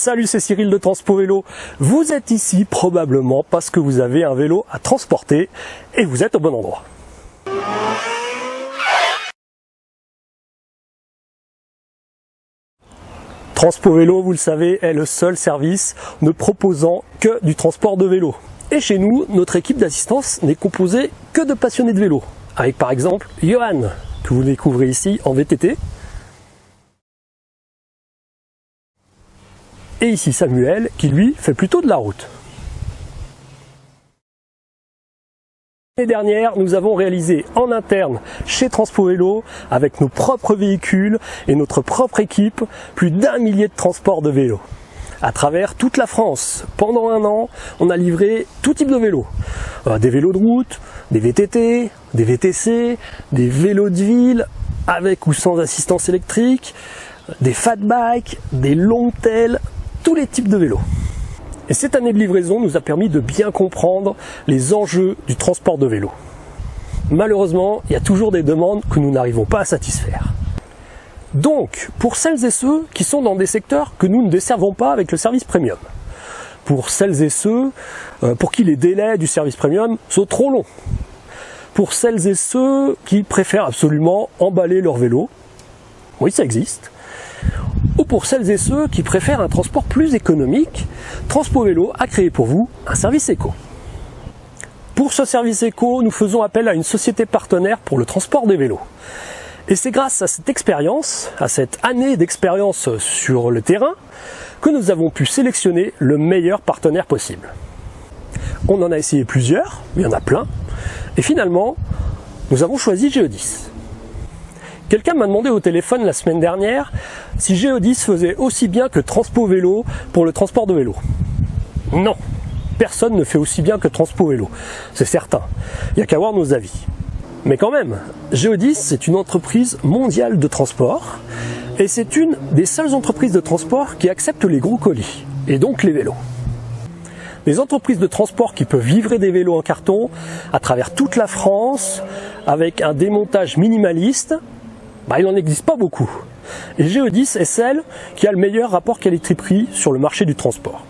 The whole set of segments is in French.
Salut, c'est Cyril de Transpo Vélo. Vous êtes ici probablement parce que vous avez un vélo à transporter et vous êtes au bon endroit. Transpo Vélo, vous le savez, est le seul service ne proposant que du transport de vélo. Et chez nous, notre équipe d'assistance n'est composée que de passionnés de vélo. Avec par exemple Johan, que vous découvrez ici en VTT. Et ici Samuel, qui lui fait plutôt de la route. L'année dernière, nous avons réalisé en interne chez Transpo Vélo, avec nos propres véhicules et notre propre équipe, plus d'1 millier de transports de vélos. À travers toute la France, pendant un an, on a livré tout type de vélos. Des vélos de route, des VTT, des VTC, des vélos de ville, avec ou sans assistance électrique, des fat bikes, des long tails, tous les types de vélos. Et cette année de livraison nous a permis de bien comprendre les enjeux du transport de vélo. Malheureusement, il y a toujours des demandes que nous n'arrivons pas à satisfaire. Donc, pour celles et ceux qui sont dans des secteurs que nous ne desservons pas avec le service premium, pour celles et ceux pour qui les délais du service premium sont trop longs, pour celles et ceux qui préfèrent absolument emballer leur vélo, oui ça existe, ou pour celles et ceux qui préfèrent un transport plus économique, Transpo Vélo a créé pour vous un service éco. Pour ce service éco, nous faisons appel à une société partenaire pour le transport des vélos. Et c'est grâce à cette expérience, à cette année d'expérience sur le terrain, que nous avons pu sélectionner le meilleur partenaire possible. On en a essayé plusieurs, il y en a plein, et finalement, nous avons choisi Geodis. Quelqu'un m'a demandé au téléphone la semaine dernière si Geodis faisait aussi bien que Transpo Vélo pour le transport de vélo. Non, personne ne fait aussi bien que Transpo Vélo, c'est certain. Il n'y a qu'à voir nos avis. Mais quand même, Geodis, c'est une entreprise mondiale de transport et c'est une des seules entreprises de transport qui accepte les gros colis, et donc les vélos. Des entreprises de transport qui peuvent livrer des vélos en carton à travers toute la France avec un démontage minimaliste, il n'en existe pas beaucoup. Et Geodis est celle qui a le meilleur rapport qualité-prix sur le marché du transport.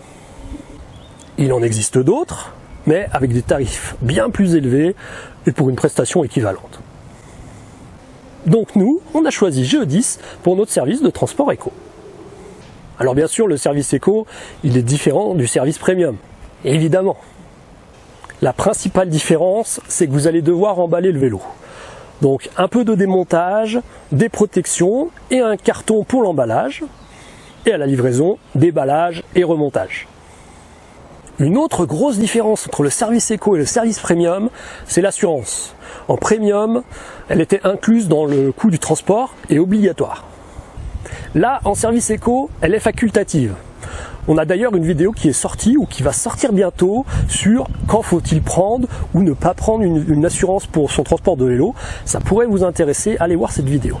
Il en existe d'autres, mais avec des tarifs bien plus élevés et pour une prestation équivalente. Donc nous, on a choisi Geodis pour notre service de transport éco. Alors bien sûr, le service éco, il est différent du service premium, évidemment. La principale différence, c'est que vous allez devoir emballer le vélo. Donc un peu de démontage, des protections et un carton pour l'emballage. Et à la livraison, déballage et remontage. Une autre grosse différence entre le service éco et le service premium, c'est l'assurance. En premium, elle était incluse dans le coût du transport et obligatoire. Là, en service éco, elle est facultative. On a d'ailleurs une vidéo qui est sortie ou qui va sortir bientôt sur quand faut-il prendre ou ne pas prendre une assurance pour son transport de vélo. Ça pourrait vous intéresser, allez voir cette vidéo.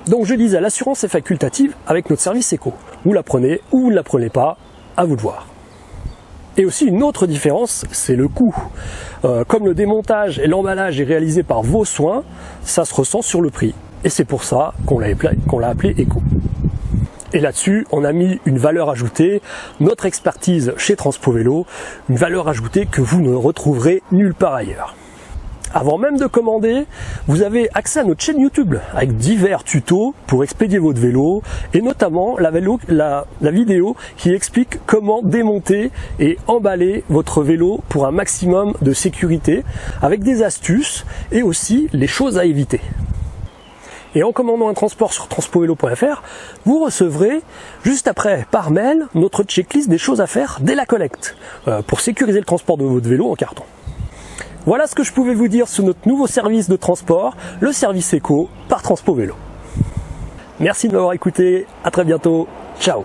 Donc je disais, l'assurance est facultative avec notre service éco. Vous la prenez ou vous ne la prenez pas, à vous de voir. Et aussi une autre différence, c'est le coût. Comme le démontage et l'emballage est réalisé par vos soins, ça se ressent sur le prix. Et c'est pour ça qu'on l'a appelé éco. Et là-dessus, on a mis une valeur ajoutée, notre expertise chez Transpo Vélo, une valeur ajoutée que vous ne retrouverez nulle part ailleurs. Avant même de commander, vous avez accès à notre chaîne YouTube avec divers tutos pour expédier votre vélo et notamment la vidéo qui explique comment démonter et emballer votre vélo pour un maximum de sécurité avec des astuces et aussi les choses à éviter. Et en commandant un transport sur transpovélo.fr, vous recevrez juste après par mail notre checklist des choses à faire dès la collecte pour sécuriser le transport de votre vélo en carton. Voilà ce que je pouvais vous dire sur notre nouveau service de transport, le service éco par Transpo Vélo. Merci de m'avoir écouté, à très bientôt, ciao.